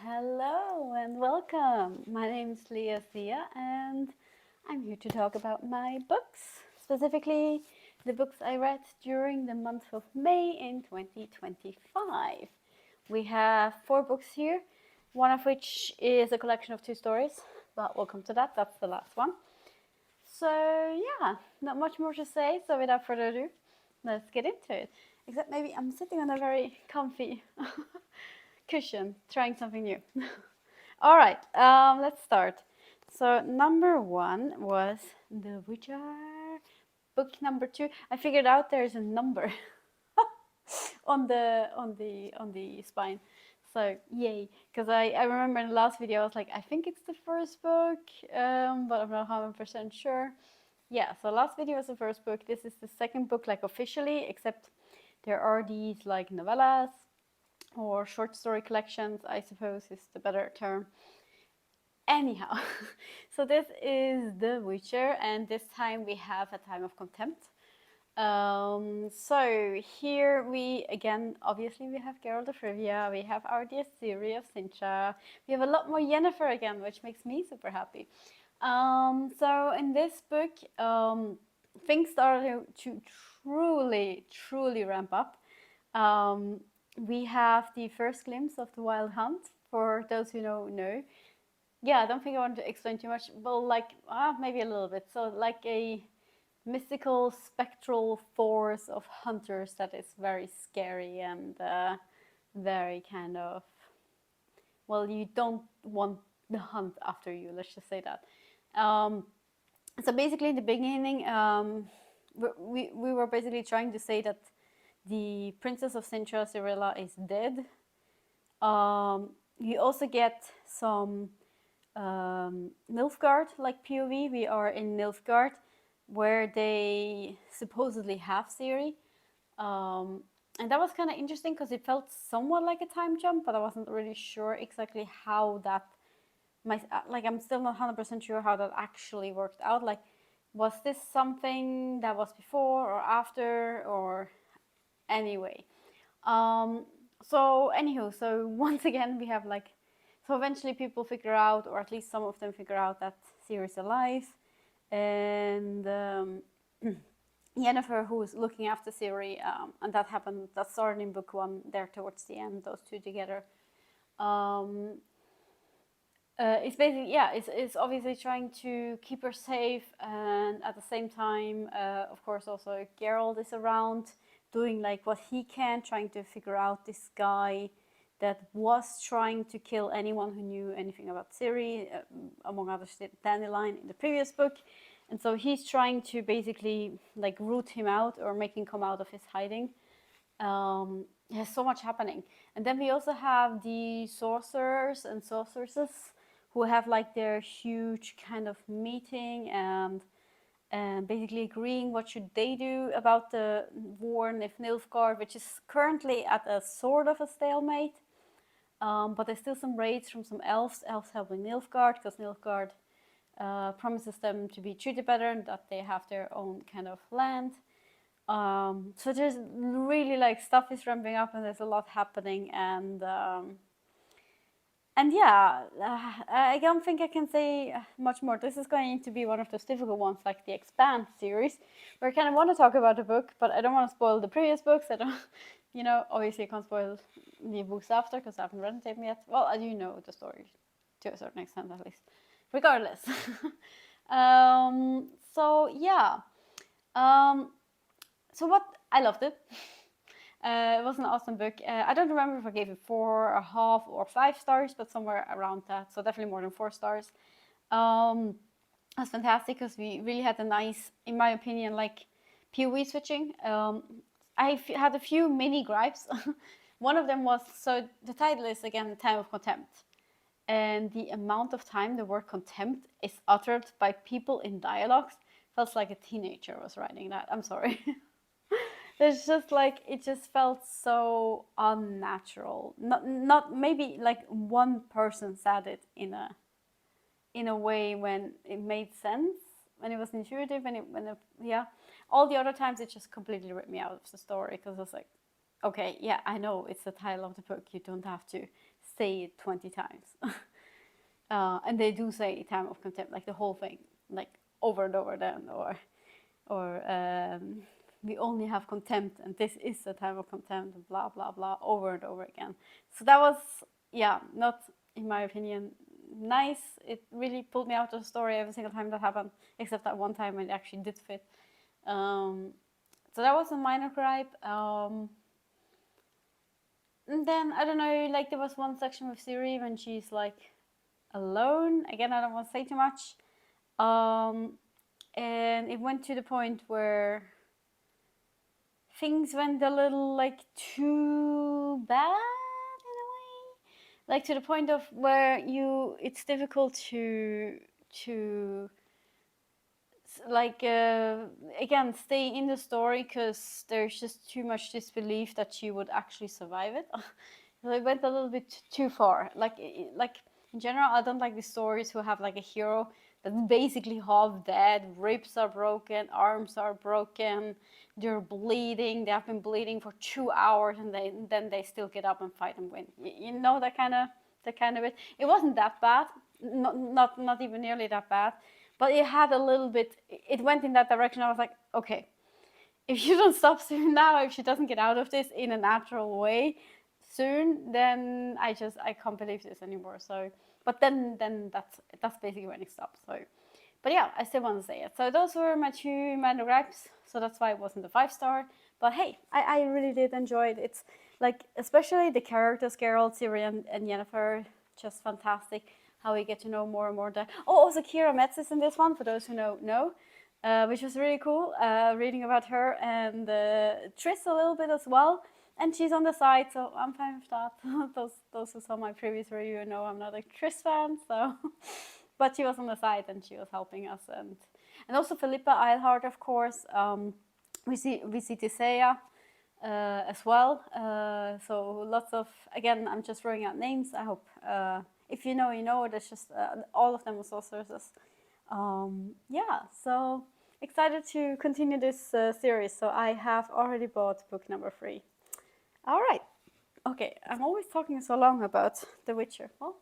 Hello and welcome. My name is Hiya and I'm here to talk about my books, specifically the books I read during the month of May in 2025. We have 4 books here, one of which is a collection of 2 stories, but we'll come to that. That's the last one. So yeah, not much more to say, so without further ado, let's get into it. Except maybe I'm sitting on a very comfy cushion, trying something new. All right, let's start. So number 1 was The Witcher. Book number 2. I figured out there's a number on the spine. So yay, because I remember in the last video I was like, I think it's the first book, but I'm not 100% sure. Yeah, so last video was the first book. This is the second book, like officially, except there are these like novellas or short story collections, I suppose is the better term. Anyhow, so this is The Witcher, and this time we have A Time of Contempt. So here we, again, obviously we have Geralt of Rivia, we have our dear Ciri of Sintra, we have a lot more Yennefer again, which makes me super happy. So in this book, things started to truly ramp up. We have the first glimpse of the Wild Hunt. For those who know. Yeah, I don't think I want to explain too much. Well, like, maybe a little bit. So, like a mystical, spectral force of hunters that is very scary and very kind of, well, you don't want the hunt after you, let's just say that. So basically, in the beginning, we were basically trying to say that the Princess of Sintra, Cirilla, is dead. You also get some Nilfgaard, like POV. We are in Nilfgaard, where they supposedly have Ciri. And that was kind of interesting because it felt somewhat like a time jump, but I wasn't really sure exactly how that I'm still not 100% sure how that actually worked out. Like, was this something that was before or after, or anyway? So anywho, so once again we have like, so eventually people figure out, or at least some of them figure out, that Ciri is alive, and Yennefer, who is looking after Ciri, and that started in book 1 there towards the end, those two together. It's basically, it's obviously trying to keep her safe, and at the same time, of course, also Geralt is around doing like what he can, trying to figure out this guy that was trying to kill anyone who knew anything about Ciri, among others Dandelion in the previous book. And so he's trying to basically like root him out or make him come out of his hiding. There's so much happening. And then we also have the sorcerers and sorceresses who have like their huge kind of meeting and basically agreeing what should they do about the war in Nilfgaard, which is currently at a sort of a stalemate. But there's still some raids from some elves helping Nilfgaard, because Nilfgaard promises them to be treated better and that they have their own kind of land. So there's really like stuff is ramping up and there's a lot happening, and yeah, I don't think I can say much more. This is going to be one of those difficult ones, like the Expand series, where I kind of want to talk about the book, but I don't want to spoil the previous books. I don't, obviously I can't spoil the books after because I haven't read them yet. Well, I do know the story to a certain extent, at least. Regardless. So yeah. So what, I loved it. It was an awesome book. I don't remember if I gave it 4.5 or 5 stars, but somewhere around that. So definitely more than 4 stars. It was fantastic because we really had a nice, in my opinion, like POV switching. I had a few mini gripes. One of them was, so the title is again Time of Contempt. And the amount of time the word contempt is uttered by people in dialogues feels like a teenager was writing that. I'm sorry. There's just like, it just felt so unnatural. Not maybe like one person said it in a way when it made sense, when it was intuitive, all the other times it just completely ripped me out of the story, because I was like, okay, yeah, I know it's the title of the book, you don't have to say it 20 times. And they do say time of contempt, like the whole thing, like over and over again, or we only have contempt and this is the time of contempt, blah blah blah, over and over again. So that was, yeah, not, in my opinion, nice. It really pulled me out of the story every single time that happened, except that one time when it actually did fit. So that was a minor gripe. And then, I don't know, like there was one section with Siri when she's like alone. Again, I don't want to say too much. And it went to the point where things went a little like too bad in a way. Like to the point of where it's difficult to like again stay in the story because there's just too much disbelief that she would actually survive it. So it went a little bit too far. Like in general, I don't like the stories who have like a hero that's basically half dead, ribs are broken, arms are broken, they're bleeding, they have been bleeding for 2 hours, and then they still get up and fight and win. You know, that kind of it. It wasn't that bad, not even nearly that bad. But it had a little bit, it went in that direction. I was like, okay, if you don't stop soon now, if she doesn't get out of this in a natural way soon, then I can't believe this anymore. So, but then that's basically when it stopped. So, but yeah, I still want to say it. So those were my 2 minor gripes. So that's why it wasn't a 5-star. But hey, I really did enjoy it. It's like, especially the characters, Geralt, Ciri, and Yennefer, just fantastic. How we get to know more and more. Also Kira Metz is in this one, for those who know, which was really cool, reading about her, and Triss a little bit as well. And she's on the side, so I'm fine with that. those who saw my previous review know I'm not a Triss fan, so. But she was on the side and she was helping us, and also Philippa Eilhart, of course. We see Tisea as well. So lots of, again, I'm just throwing out names. I hope. If you know, you know. There's just all of them were sorceresses. Yeah, so excited to continue this series. So I have already bought book number 3. All right. Okay, I'm always talking so long about The Witcher. Well,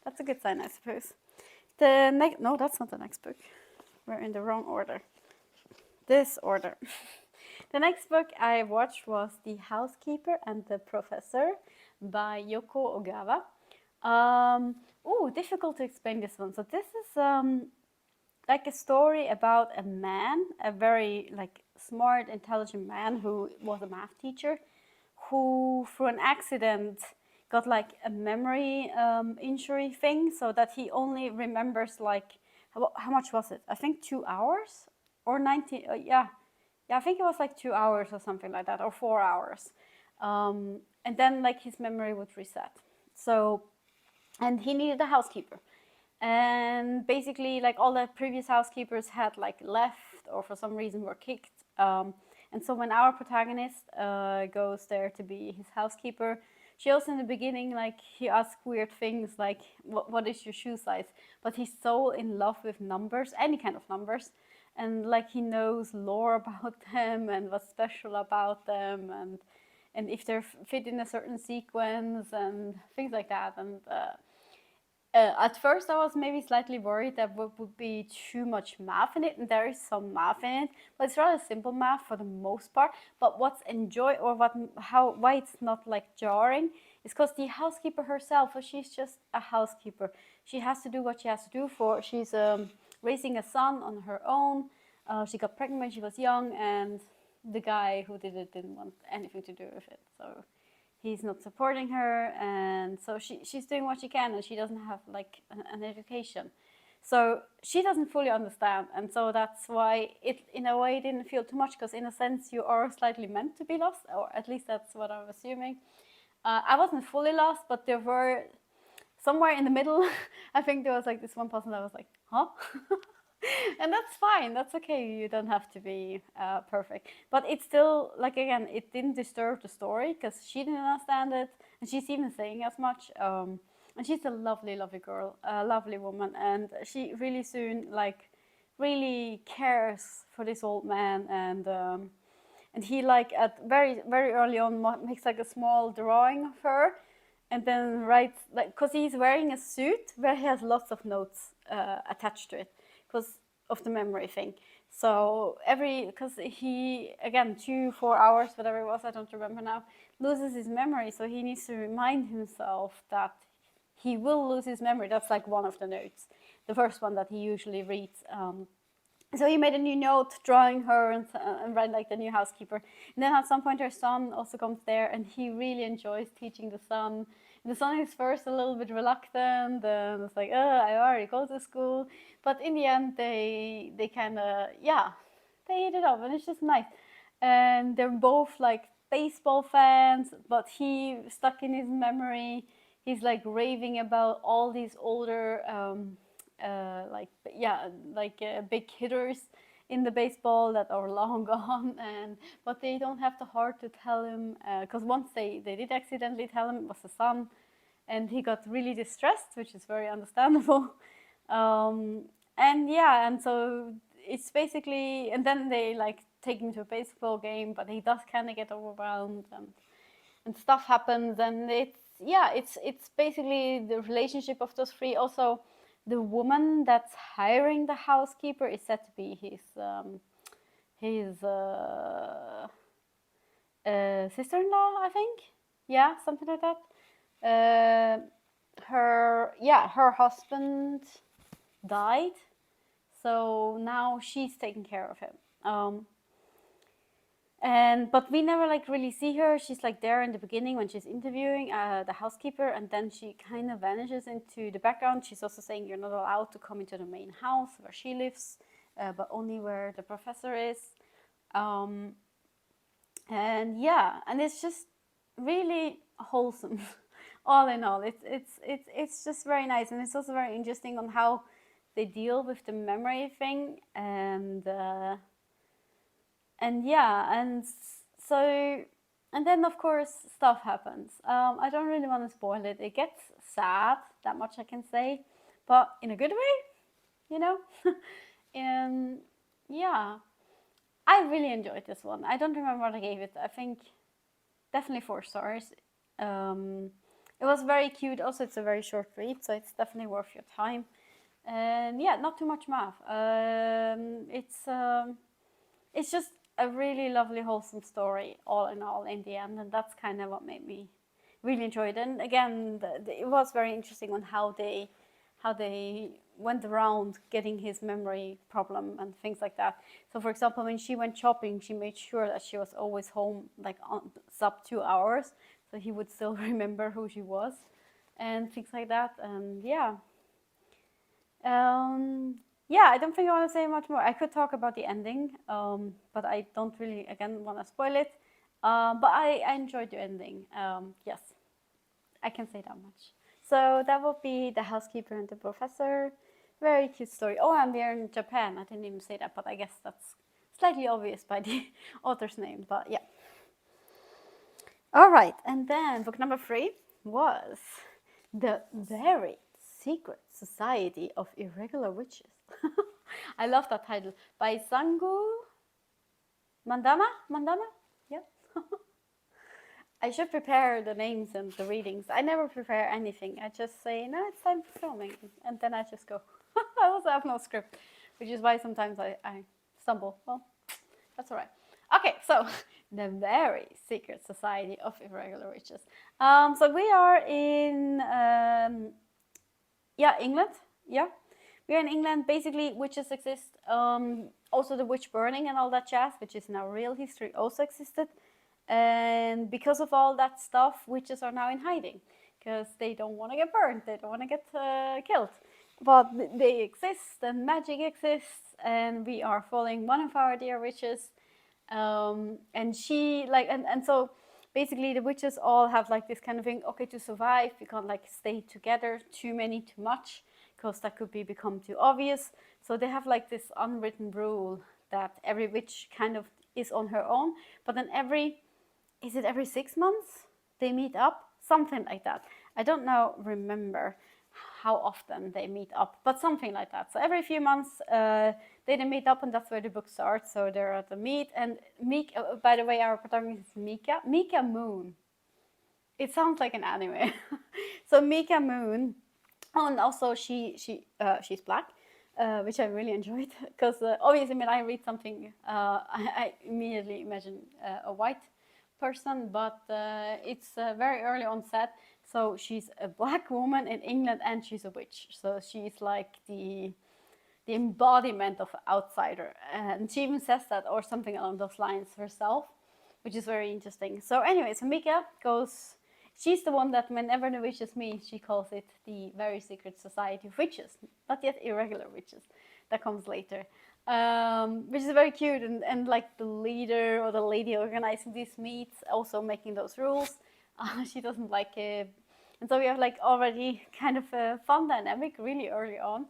that's a good sign, I suppose. No, that's not the next book. We're in the wrong order. This order. The next book I watched was The Housekeeper and the Professor by Yoko Ogawa. Difficult to explain this one. So this is like a story about a man, a very like smart, intelligent man who was a math teacher, who through an accident got like a memory injury thing, so that he only remembers like, how much was it? I think 2 hours or 90. Yeah, I think it was like 2 hours or something like that, or 4 hours. And then like his memory would reset. So. And he needed a housekeeper. And basically, like all the previous housekeepers had like left or for some reason were kicked. And so when our protagonist goes there to be his housekeeper, she also in the beginning, like he asks weird things like, what is your shoe size? But he's so in love with numbers, any kind of numbers. And like he knows lore about them and what's special about them, and if they're fit in a certain sequence and things like that. And at first I was maybe slightly worried that would be too much math in it, and there is some math in it, but it's rather simple math for the most part. But what's why it's not like jarring is because the housekeeper herself, she's just a housekeeper. She has to do what she has to do she's raising a son on her own. She got pregnant when she was young, and the guy who did it didn't want anything to do with it, so he's not supporting her, and so she's doing what she can, and she doesn't have like an education, so she doesn't fully understand. And so that's why it in a way didn't feel too much, because in a sense you are slightly meant to be lost, or at least that's what I'm assuming. I wasn't fully lost, but there were somewhere in the middle I think there was like this one person that was like, huh? And that's fine, that's okay, you don't have to be perfect. But it's still, like, again, it didn't disturb the story, because she didn't understand it, and she's even saying as much. And she's a lovely, lovely girl, a lovely woman, and she really soon, like, really cares for this old man, and he, like, at very, very early on makes, like, a small drawing of her, and then writes, like, because he's wearing a suit where he has lots of notes attached to it because of the memory thing. So because he, again, 4 hours, whatever it was, I don't remember now, loses his memory. So he needs to remind himself that he will lose his memory. That's like one of the notes, the first one that he usually reads. So he made a new note drawing her and write like the new housekeeper. And then at some point her son also comes there, and he really enjoys teaching the son. And the son is first a little bit reluctant, and it's like, I already go to school. But in the end, they kind of, they hit it up, and it's just nice. And they're both like baseball fans, but he stuck in his memory. He's like raving about all these older big hitters in the baseball that are long gone, but they don't have the heart to tell him, because once they did accidentally tell him it was the son, and he got really distressed, which is very understandable. And so it's basically, and then they like take him to a baseball game, but he does kind of get overwhelmed, and stuff happens, and it's basically the relationship of those three. Also, the woman that's hiring the housekeeper is said to be his sister-in-law, I think. Yeah, something like that. Her husband died, so now she's taking care of him. But we never like really see her. She's like there in the beginning when she's interviewing the housekeeper, and then she kind of vanishes into the background. She's also saying you're not allowed to come into the main house where she lives, but only where the professor is. And it's just really wholesome. All in all, it's just very nice, and it's also very interesting on how they deal with the memory thing, and then of course stuff happens. I don't really want to spoil it. It gets sad, that much I can say, but in a good way, you know. And I really enjoyed this one. I don't remember what I gave it. I think definitely 4 stars. It was very cute. Also, it's a very short read, so it's definitely worth your time. And not too much math. It's just a really lovely, wholesome story, all in all, in the end, and that's kind of what made me really enjoy it. And again, it was very interesting on how they went around getting his memory problem and things like that. So, for example, when she went shopping, she made sure that she was always home, like sub 2 hours, so he would still remember who she was, and things like that. And I don't think I want to say much more. I could talk about the ending, but I don't really, again, want to spoil it. But I enjoyed the ending. Yes, I can say that much. So that would be The Housekeeper and the Professor. Very cute story. Oh, and they're in Japan. I didn't even say that, but I guess that's slightly obvious by the author's name. But yeah. All right, and then book number 3 was The Very Secret Society of Irregular Witches. I love that title. By Sangu. Mandanna? Yeah. I should prepare the names and the readings. I never prepare anything. I just say, no, it's time for filming. And then I just go. I also have no script, which is why sometimes I stumble. Well, that's all right. Okay, so The Very Secret Society of Irregular Witches. So we are in, England. Yeah, we are in England. Basically, witches exist. Also, the witch burning and all that jazz, which is now real history, also existed. And because of all that stuff, witches are now in hiding because they don't want to get burned. They don't want to get killed. But they exist, and magic exists, and we are following one of our dear witches. And she so basically the witches all have like this kind of thing. Okay, to survive, we can't like stay together too much, because that could become too obvious. So they have like this unwritten rule that every witch kind of is on her own, but then every 6 months they meet up, something like that. I don't now remember how often they meet up, but something like that. So every few months they meet up, and that's where the book starts. So they're at the meet, and Mika, by the way, our protagonist is Mika Moon. it sounds like an anime. So Mika Moon, oh, and also she's black, which I really enjoyed because obviously when I read something, I immediately imagine a white person, but it's very early on set. So she's a black woman in England and she's a witch. So she's like the embodiment of outsider, and she even says that or something along those lines herself, which is very interesting. So anyway, so Mika goes, she's the one that whenever the witches meet, she calls it the very secret society of witches, not yet irregular witches. That comes later, which is very cute, and like the leader or the lady organizing these meets, also making those rules. She doesn't like it, and so we have like already kind of a fun dynamic really early on.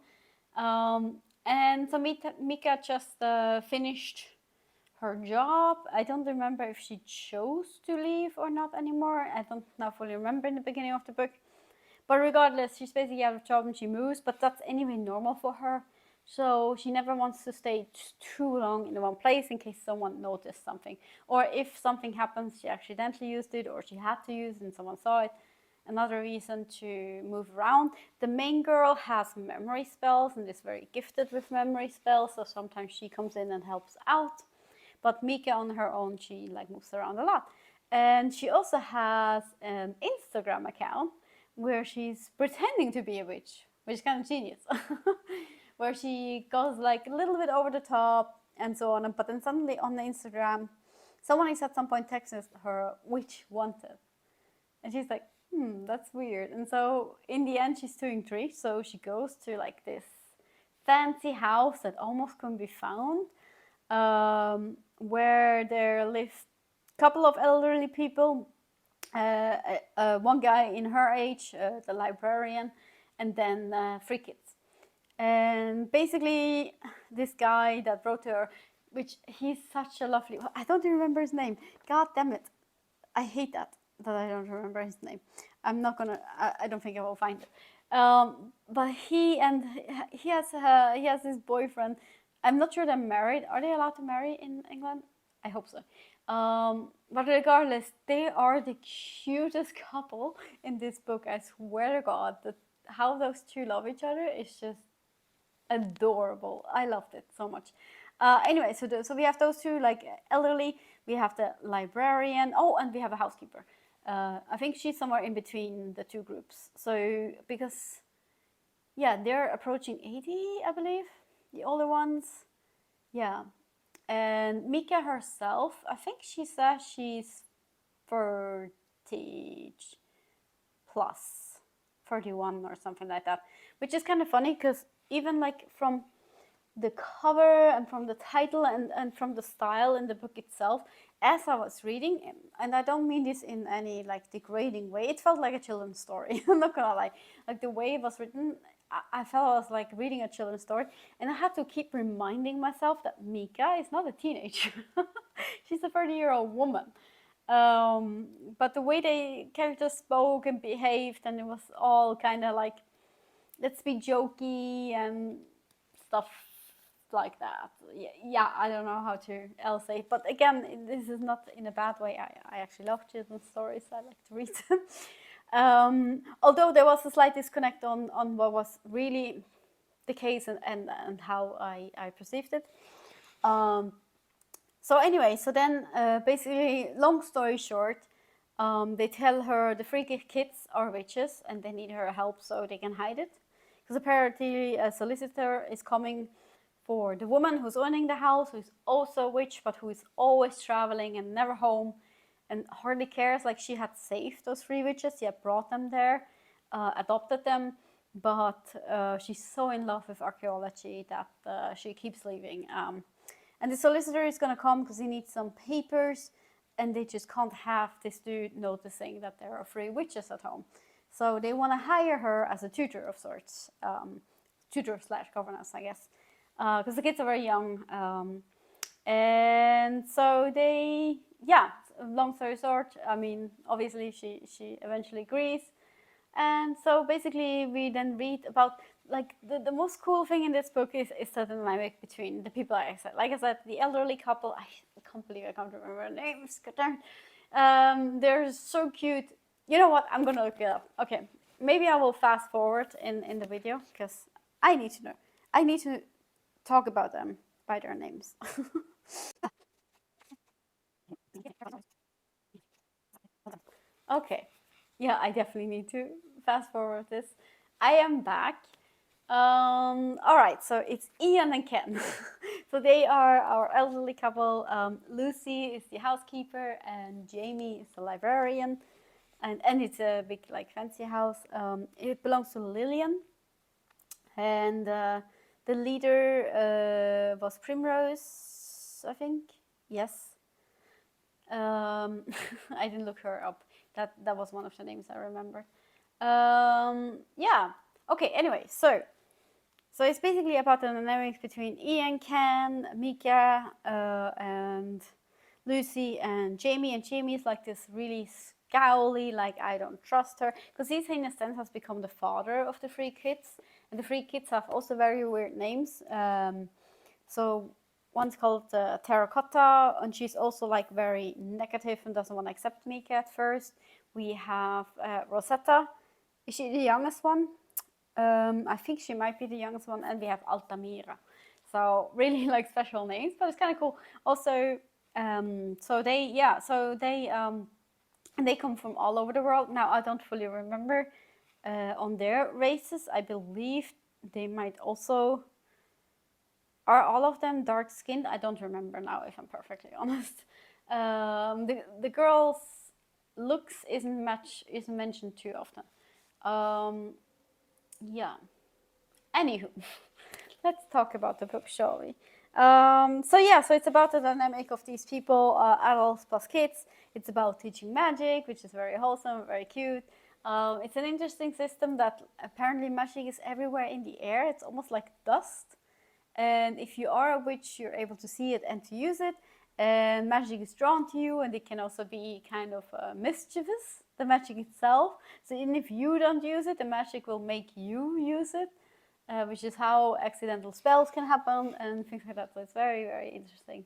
And so Mika just finished her job. I don't remember if she chose to leave or not anymore. I don't now fully remember in the beginning of the book. But regardless, she's basically out of job and she moves, but that's anyway normal for her. So she never wants to stay too long in one place in case someone noticed something. Or if something happens, she accidentally used it or she had to use it and someone saw it. Another reason to move around. The main girl has memory spells and is very gifted with memory spells, so sometimes she comes in and helps out. But Mika on her own, she like moves around a lot. And she also has an Instagram account where she's pretending to be a witch, which is kind of genius. Where she goes like a little bit over the top and so on. But then suddenly on the Instagram, someone is at some point texts her witch wanted. And she's like, that's weird. And so in the end, she's too intrigued. So she goes to like this fancy house that almost couldn't be found, where there lives a couple of elderly people, one guy in her age, the librarian, and then 3 kids. And basically, this guy that wrote to her, which he's such a lovely, I don't remember his name. God damn it. I hate that I don't remember his name. I'm not gonna, I don't think I will find it. But he has his boyfriend. I'm not sure they're married. Are they allowed to marry in England? I hope so. But regardless, they are the cutest couple in this book. I swear to God, that how those two love each other is just adorable. I loved it so much. Anyway, so we have those two like elderly. We have the librarian. Oh, and we have a housekeeper. I think she's somewhere in between the two groups. So because, yeah, they're approaching 80, I believe, the older ones. Yeah, and Mika herself, I think she says she's 30 plus, 31 or something like that, which is kind of funny because even like from the cover and from the title and from the style in the book itself, as I was reading, and I don't mean this in any like degrading way, it felt like a children's story. I'm not gonna lie, like the way it was written, I felt I was like reading a children's story, and I had to keep reminding myself that Mika is not a teenager. She's a 30-year-old woman. But the way the characters spoke and behaved, and it was all kind of like, let's be jokey and stuff like that. Yeah, I don't know how to else say it. But again, this is not in a bad way. I actually love children's stories. I like to read them. Although there was a slight disconnect on what was really the case and how I perceived it. So anyway, so then basically, long story short, they tell her the 3 kids are witches and they need her help so they can hide it. Because apparently a solicitor is coming for the woman who's owning the house, who's also a witch, but who is always traveling and never home and hardly cares. Like, she had saved those 3 witches, she had brought them there, adopted them, but she's so in love with archaeology that she keeps leaving. And the solicitor is going to come because he needs some papers, and they just can't have this dude noticing that there are 3 witches at home. So they want to hire her as a tutor of sorts, tutor/governess, I guess, because the kids are very young. And so they, yeah, long story short, I mean, obviously she eventually agrees. And so basically we then read about, like, the most cool thing in this book is the dynamic between the people I said. Like I said, the elderly couple, I can't believe I can't remember their names, they're so cute. You know what? I'm gonna look it up. Okay, maybe I will fast forward in the video because I need to know. I need to talk about them by their names. Okay, yeah, I definitely need to fast forward this. I am back. All right, so it's Ian and Ken. So they are our elderly couple. Lucy is the housekeeper, and Jamie is the librarian. And it's a big, like, fancy house. It belongs to Lillian, and the leader was Primrose, I think. Yes. I didn't look her up. That was one of the names I remember. Yeah. Okay. Anyway, so it's basically about the dynamics between Ian, Ken, Mika, and Lucy and Jamie. And Jamie is like this really scowly, like, I don't trust her, because he, in a sense, has become the father of the three kids, and the three kids have also very weird names. So one's called Terracotta, and she's also like very negative and doesn't want to accept Mika at first. We have Rosetta. Is she the youngest one? I think she might be the youngest one, and we have Altamira. So really like special names, but it's kind of cool. Also, so they come from all over the world. Now I don't fully remember on their races. I believe they might also. Are all of them dark skinned? I don't remember now, if I'm perfectly honest. The girls' looks isn't mentioned too often. Yeah. Anywho, let's talk about the book, shall we? So it's about the dynamic of these people, adults plus kids. It's about teaching magic, which is very wholesome, very cute. It's an interesting system that apparently magic is everywhere in the air. It's almost like dust. And if you are a witch, you're able to see it and to use it. And magic is drawn to you, and it can also be kind of mischievous, the magic itself. So even if you don't use it, the magic will make you use it, which is how accidental spells can happen and things like that. So it's very, very interesting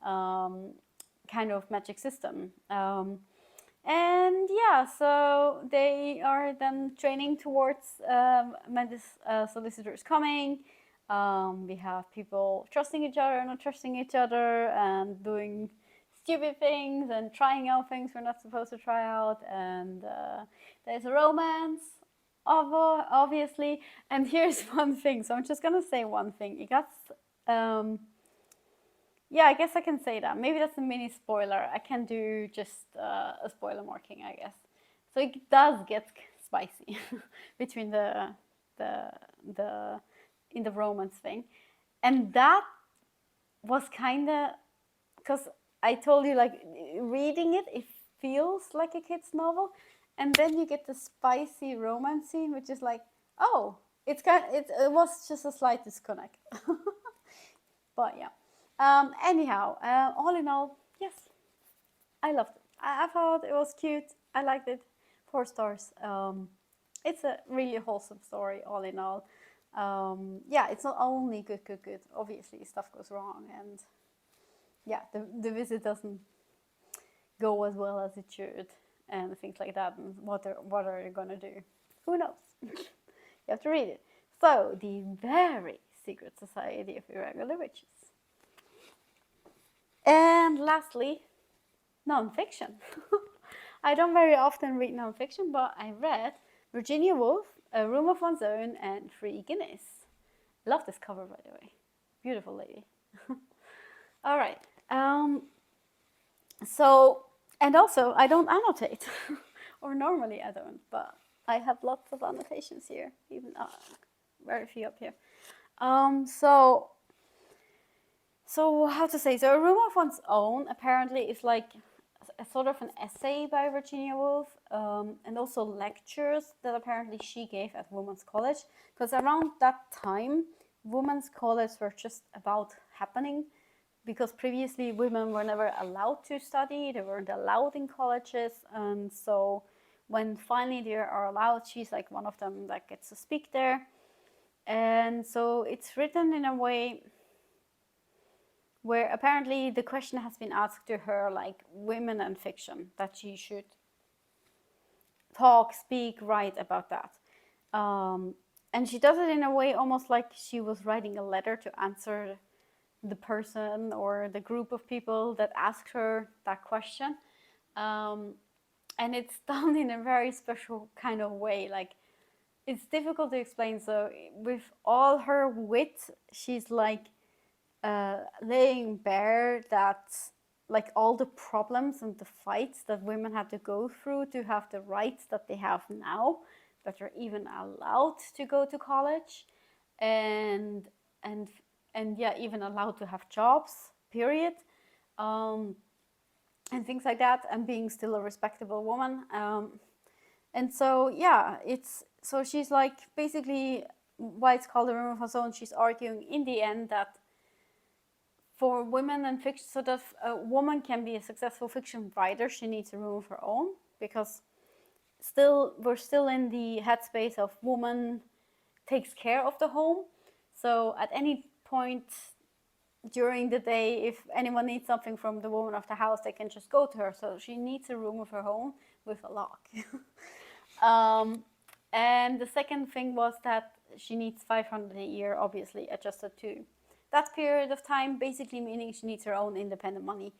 kind of magic system. And yeah, so they are then training towards when this solicitor is coming. We have people trusting each other, not trusting each other, and doing stupid things and trying out things we're not supposed to try out. And there's a romance, obviously. And here's one thing. So I'm just gonna say one thing. It got. Yeah, I guess I can say that. Maybe that's a mini spoiler. I can do just a spoiler marking, I guess. So it does get spicy between the in the romance thing, and that was kind of because I told you, like, reading it feels like a kid's novel, and then you get the spicy romance scene, which is like, oh, it was just a slight disconnect. But yeah. Anyhow, all in all, yes, I loved it. I thought it was cute. I liked it. 4 stars. It's a really wholesome story, all in all. Yeah, it's not only good. Obviously, stuff goes wrong, and yeah, the visit doesn't go as well as it should, and things like that. And what are you gonna do? Who knows? You have to read it. So, the very secret society of irregular witches. And lastly, nonfiction. I don't very often read nonfiction, but I read Virginia Woolf, A Room of One's Own, and Three Guineas. Love this cover, by the way. Beautiful lady. All right. So, and also, I don't annotate, or normally I don't, but I have lots of annotations here, even very few up here. So how to say? So, A Room of One's Own apparently is like a sort of an essay by Virginia Woolf, and also lectures that apparently she gave at women's college. Because around that time, women's colleges were just about happening, because previously women were never allowed to study, they weren't allowed in colleges, and so when finally they are allowed, she's like one of them that gets to speak there. And so it's written in a way where apparently the question has been asked to her, like, women and fiction, that she should speak, write about that. And she does it in a way almost like she was writing a letter to answer the person or the group of people that asked her that question. And it's done in a very special kind of way. Like, it's difficult to explain. So with all her wit, she's like laying bare that, like, all the problems and the fights that women had to go through to have the rights that they have now, that are even allowed to go to college, and and and yeah, even allowed to have jobs, period, and things like that, and being still a respectable woman. And so yeah, so she's like, basically, why it's called A Room of Her Own, she's arguing in the end that for women in fiction, so that a woman can be a successful fiction writer, she needs a room of her own, because we're still in the headspace of woman takes care of the home. So at any point during the day, if anyone needs something from the woman of the house, they can just go to her. So she needs a room of her own with a lock. And the second thing was that she needs 500 a year, obviously adjusted to that period of time, basically meaning she needs her own independent money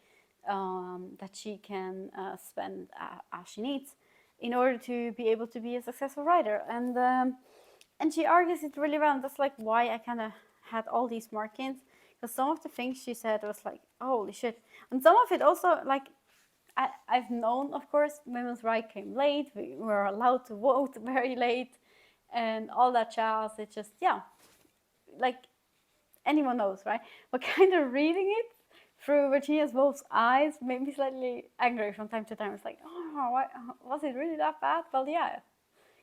that she can spend as she needs in order to be able to be a successful writer. And she argues it really well, and that's like why I kind of had all these markings, because some of the things she said was like, holy shit. And some of it also, like, I've known, of course, women's right came late, we were allowed to vote very late, and all that jazz. It's just, yeah, like, anyone knows, right? But kind of reading it through Virginia Woolf's eyes made me slightly angry from time to time. It's like, oh, why, was it really that bad? Well, yeah,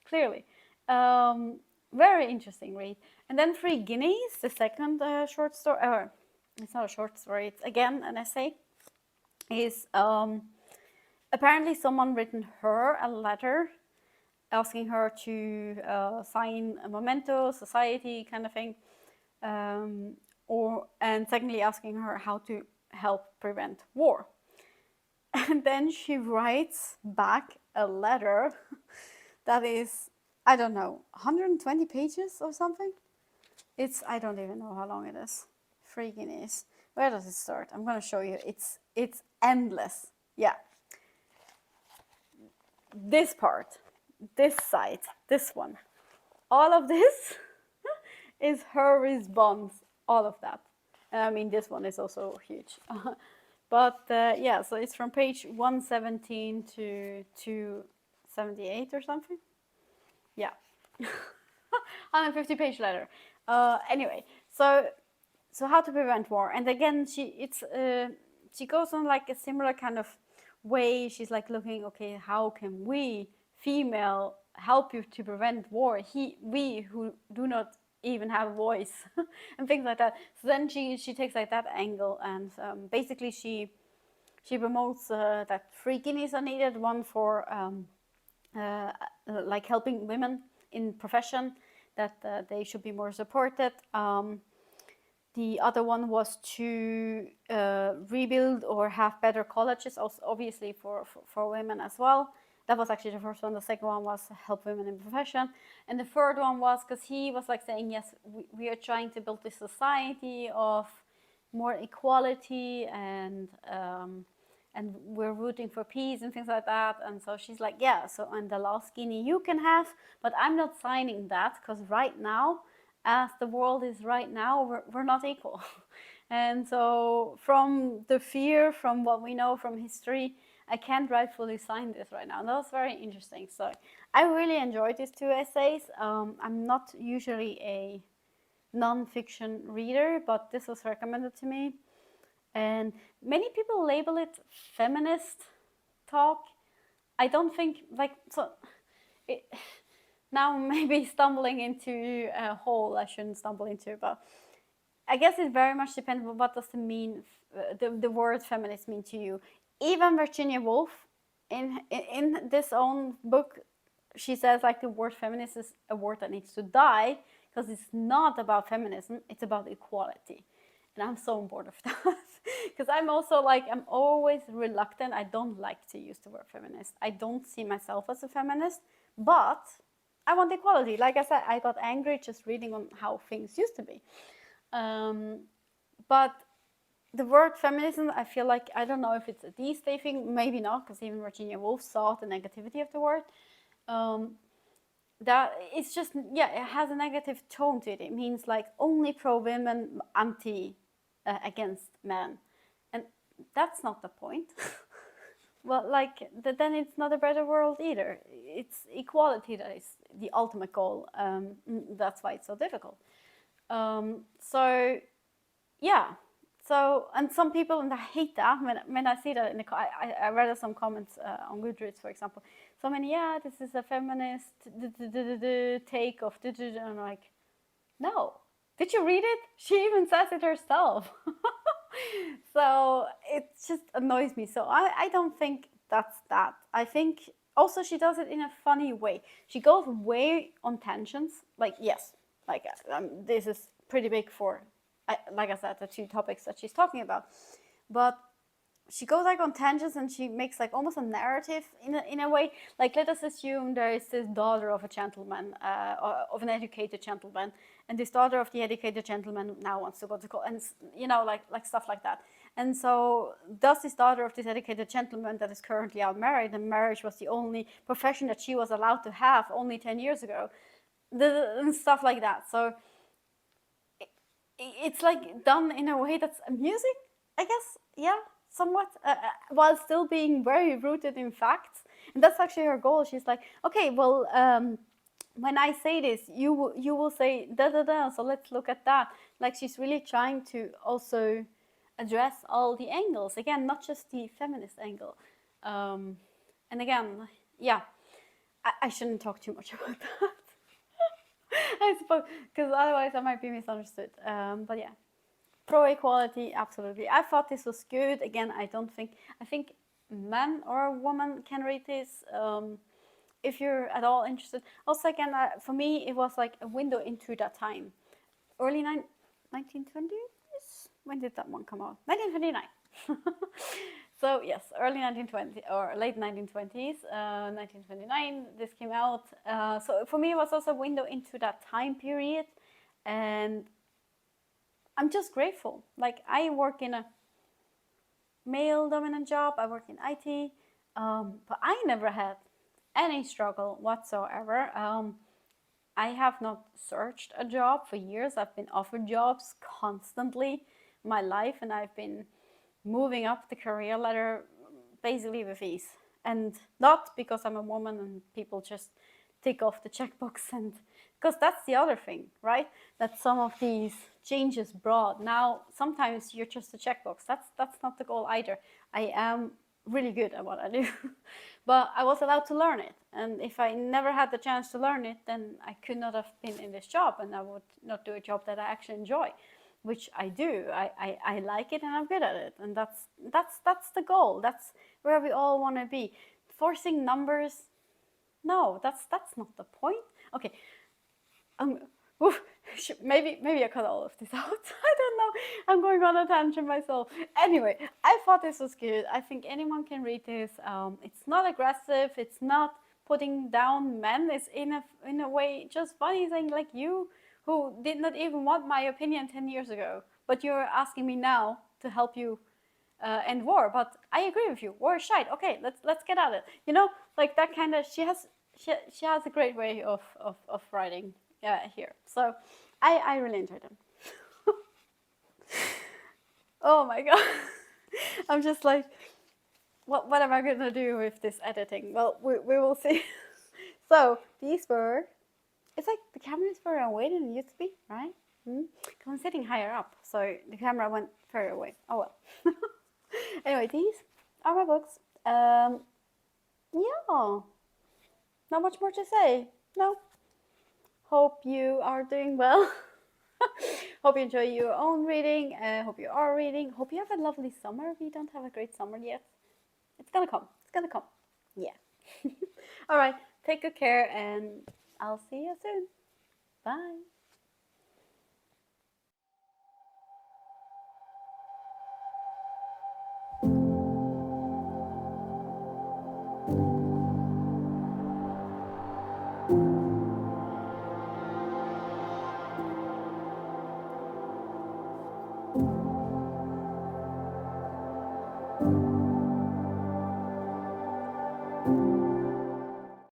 clearly. Very interesting read. And then Three Guineas, the second short story, it's not a short story, it's again an essay, is apparently someone written her a letter asking her to sign a memento, society kind of thing, and secondly asking her how to help prevent war. And then she writes back a letter that is, I don't know, 120 pages or something. I don't even know how long it is. Three Guineas. Where does it start? I'm going to show you. It's endless. Yeah. This part, this side, this one. All of this is her response, all of that. And I mean, this one is also huge. But yeah, so it's from page 117 to 278 or something. Yeah. 150-page letter. Anyway, so how to prevent war. And again, she goes on like a similar kind of way. She's like looking, okay, how can we, female, help you to prevent war? We who do not even have a voice, and things like that. So then she takes like that angle, and basically she promotes that 3 guineas are needed, one for like helping women in profession, that they should be more supported. The other one was to rebuild or have better colleges, also obviously for women as well. That was actually the first one. The second one was help women in profession. And the third one was because he was like saying, yes, we are trying to build this society of more equality, and we're rooting for peace and things like that. And so she's like, yeah, so and the last guinea you can have, but I'm not signing that, because right now, as the world is right now, we're not equal. And so from the fear, from what we know from history, I can't rightfully sign this right now. And that was very interesting. So I really enjoyed these 2 essays. I'm not usually a non-fiction reader, but this was recommended to me. And many people label it feminist talk. I don't think, like, so now maybe stumbling into a hole I shouldn't stumble into, but I guess it very much depends on what does it mean, the word feminist mean to you. Even Virginia Woolf, in this own book, she says like the word feminist is a word that needs to die, because it's not about feminism, it's about equality. And I'm so bored of that. Because I'm also like, I'm always reluctant. I don't like to use the word feminist. I don't see myself as a feminist, but I want equality. Like I said, I got angry just reading on how things used to be. But the word feminism, I feel like, I don't know if it's a these day thing, maybe not, because even Virginia Woolf saw the negativity of the word. That it's just, yeah, it has a negative tone to it. It means like only pro women, anti against men, and that's not the point. Well, like then it's not a better world either. It's equality that is the ultimate goal. That's why it's so difficult. So yeah. So, and some people, and I hate that when I see that in the, I read some comments on Goodreads, for example. So many, yeah, this is a feminist take of, and I'm like, no. Did you read it? She even says it herself. So it just annoys me. So I don't think that's that. I think also she does it in a funny way. She goes way on tangents. Like, yes, like this is pretty big for, like I said, the two topics that she's talking about. But she goes like on tangents and she makes like almost a narrative in a way. Like, let us assume there is this daughter of a gentleman, of an educated gentleman, and this daughter of the educated gentleman now wants to go to school, and you know, like stuff like that. And so does this daughter of this educated gentleman that is currently unmarried, and marriage was the only profession that she was allowed to have only 10 years ago, and stuff like that. So it's like done in a way that's amusing, I guess, yeah, somewhat, while still being very rooted in facts. And that's actually her goal. She's like, okay, well, when I say this, you will say da da da, so let's look at that. Like, she's really trying to also address all the angles, again, not just the feminist angle. And again, yeah, I shouldn't talk too much about that. I suppose, because otherwise I might be misunderstood. But yeah, pro equality, absolutely. I thought this was good. Again, I think man or a woman can read this if you're at all interested. Also, again, for me, it was like a window into that time. Early 1920s? When did that one come out? 1929. So yes, early 1920 or late 1920s, 1929, this came out. So for me, it was also a window into that time period, and I'm just grateful. Like, I work in a male-dominant job. I work in IT, but I never had any struggle whatsoever. I have not searched a job for years. I've been offered jobs constantly in my life, and I've been moving up the career ladder basically with ease. And not because I'm a woman and people just tick off the checkbox, and because that's the other thing, right? That some of these changes brought. Now, sometimes you're just a checkbox. That's not the goal either. I am really good at what I do, but I was allowed to learn it. And if I never had the chance to learn it, then I could not have been in this job, and I would not do a job that I actually enjoy, which I do. I like it and I'm good at it, and that's the goal. That's where we all want to be. Forcing numbers, no, that's not the point. Okay, maybe I cut all of this out. I don't know. I'm going on a tangent myself. Anyway, I thought this was good. I think anyone can read this. It's not aggressive. It's not putting down men. It's in a way just funny, saying like, you who did not even want my opinion 10 years ago, but you're asking me now to help you end war. But I agree with you. War is shite. Okay, let's get at it. You know, like that kind of. She has a great way of writing here. So I really enjoyed them. Oh my god. I'm just like, what am I gonna do with this editing? Well, we will see. So these were, it's like the camera is further away than it used to be, right? Because I'm sitting higher up, so the camera went further away. Oh well. Anyway, these are my books. Yeah, not much more to say. No. Hope you are doing well. Hope you enjoy your own reading. Hope you are reading. Hope you have a lovely summer if you don't have a great summer yet. It's gonna come. It's gonna come. Yeah. All right. Take good care, and I'll see you soon. Bye. you.